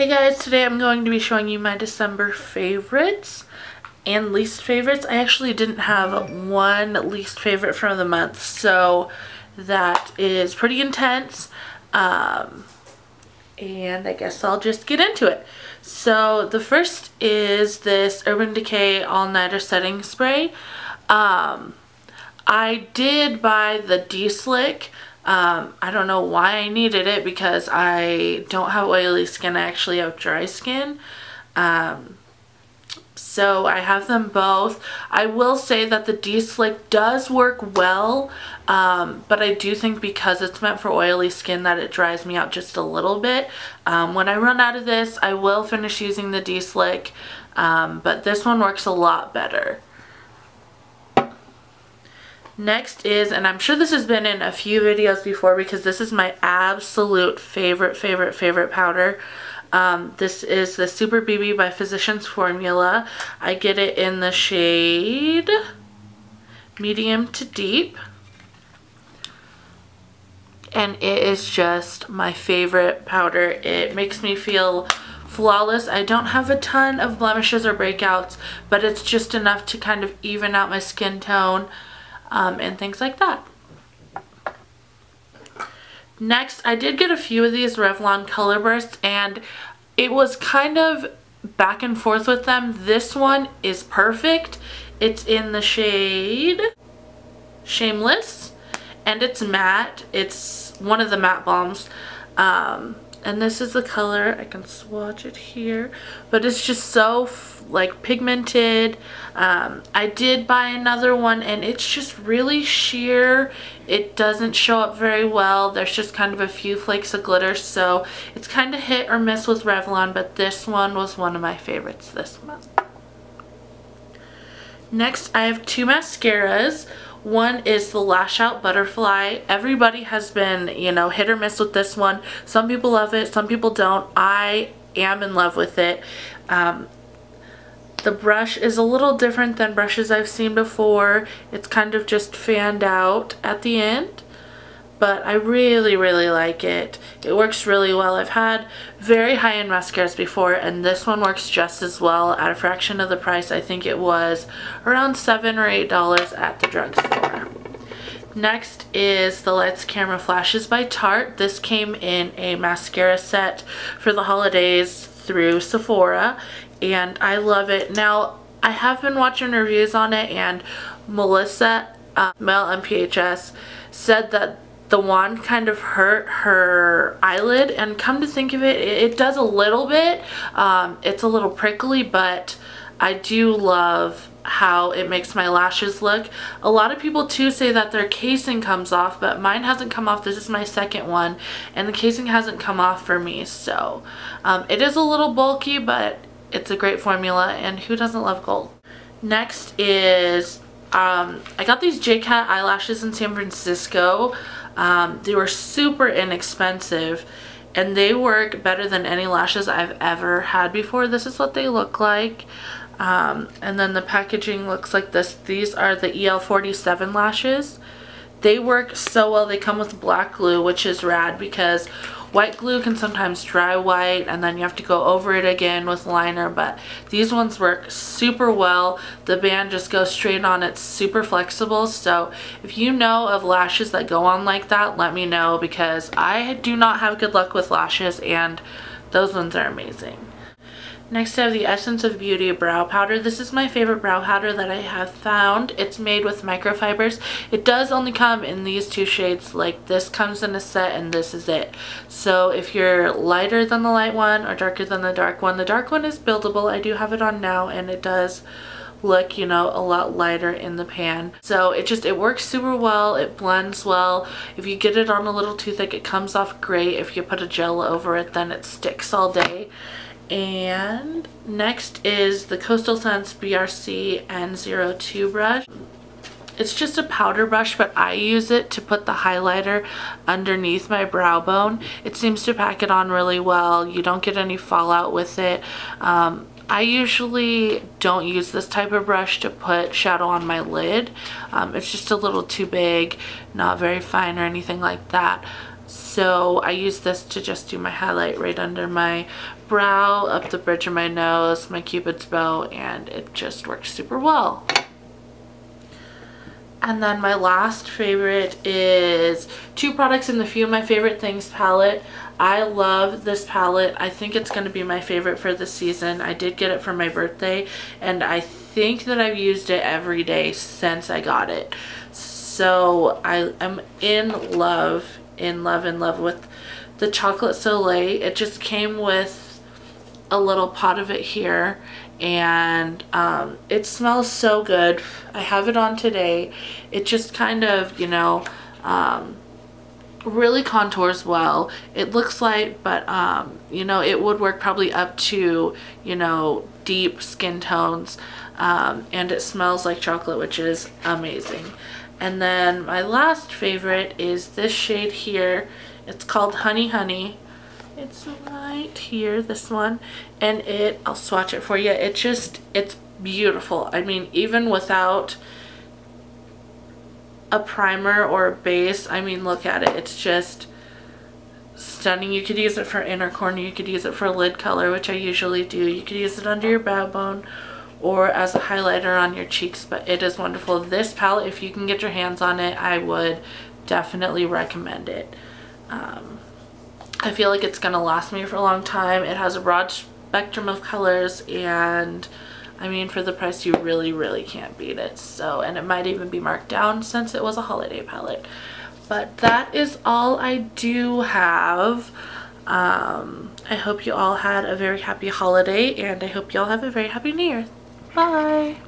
Hey guys, today I'm going to be showing you my December favorites and least favorites. I actually didn't have one least favorite for the month, so that is pretty intense. And I guess I'll just get into it. So the first is this Urban Decay All-Nighter Setting Spray. I did buy the D-Slick. I don't know why I needed it because I don't have oily skin. I actually have dry skin. So I have them both. I will say that the D-Slick does work well, but I do think because it's meant for oily skin that it dries me out just a little bit. When I run out of this, I will finish using the D-Slick, but this one works a lot better. Next is, and I'm sure this has been in a few videos before because this is my absolute favorite powder. This is the Super BB by Physicians Formula. I get it in the shade medium to deep. And it is just my favorite powder. It makes me feel flawless. I don't have a ton of blemishes or breakouts, but it's just enough to kind of even out my skin tone. And things like that. Next, I did get a few of these Revlon Color Bursts, and it was kind of back and forth with them. This one is perfect. It's in the shade Shameless, and it's matte. It's one of the matte balms. And this is the color. I can swatch it here, but it's just so like pigmented. I did buy another one and it's just really sheer. It doesn't show up very well. There's just kind of a few flakes of glitter, so it's kind of hit or miss with Revlon, but this one was one of my favorites this month. Next, I have two mascaras. One is the Lash Out Butterfly. Everybody has been, you know, hit or miss with this one. Some people love it, some people don't. I am in love with it. The brush is a little different than brushes I've seen before. It's kind of just fanned out at the end, but I really like it. It works really well. I've had very high-end mascaras before, and this one works just as well at a fraction of the price. I think it was around $7 or $8 at the drugstore. Next is the Lights Camera Flashes by Tarte. This came in a mascara set for the holidays through Sephora, and I love it. Now, I have been watching reviews on it, and Melissa, Mel MPHS, said that the wand kind of hurt her eyelid, and come to think of it, it does a little bit. It's a little prickly, but I do love how it makes my lashes look. A lot of people too say that their casing comes off, but mine hasn't come off. This is my second one, and the casing hasn't come off for me, so it is a little bulky, but it's a great formula, and who doesn't love gold? Next is, I got these JCat eyelashes in San Francisco. They were super inexpensive, and they work better than any lashes I've ever had before. This is what they look like. And then the packaging looks like this. These are the EL47 lashes. They work so well. They come with black glue, which is rad because white glue can sometimes dry white and then you have to go over it again with liner, but these ones work super well. The band just goes straight on. It's super flexible, so if you know of lashes that go on like that, let me know because I do not have good luck with lashes, and those ones are amazing. Next, I have the Essence of Beauty Brow Powder. This is my favorite brow powder that I have found. It's made with microfibers. It does only come in these two shades. Like, this comes in a set and this is it. So if you're lighter than the light one or darker than the dark one is buildable. I do have it on now, and it does look, you know, a lot lighter in the pan. So it works super well. It blends well. If you get it on a little too thick, it comes off great. If you put a gel over it, then it sticks all day. And next is the Coastal Scents BRC N02 brush. It's just a powder brush, but I use it to put the highlighter underneath my brow bone. It seems to pack it on really well. You don't get any fallout with it. I usually don't use this type of brush to put shadow on my lid. It's just a little too big, not very fine or anything like that. So I use this to just do my highlight right under my brow, up the bridge of my nose, my Cupid's bow, and it just works super well. And then my last favorite is two products in the Few of My Favorite Things palette. I love this palette. I think it's going to be my favorite for the season. I did get it for my birthday, and I think that I've used it every day since I got it. So I am in love with the Chocolate Soleil. It just came with a little pot of it here, and it smells so good. I have it on today. It just kind of, you know, really contours well. It looks light, but you know, it would work probably up to, you know, deep skin tones, and it smells like chocolate, which is amazing. And then my last favorite is this shade here. It's called Honey Honey. It's right here, this one, and I'll swatch it for you. It's beautiful. I mean, even without a primer or a base, I mean, look at it. It's just stunning. You could use it for inner corner. You could use it for lid color, which I usually do. You could use it under your brow bone or as a highlighter on your cheeks, but it is wonderful. This palette, if you can get your hands on it, I would definitely recommend it. I feel like it's going to last me for a long time. It has a broad spectrum of colors, and I mean, for the price, you really can't beat it. So, and it might even be marked down since it was a holiday palette. But that is all I do have. I hope you all had a very happy holiday, and I hope you all have a very happy New Year. Bye!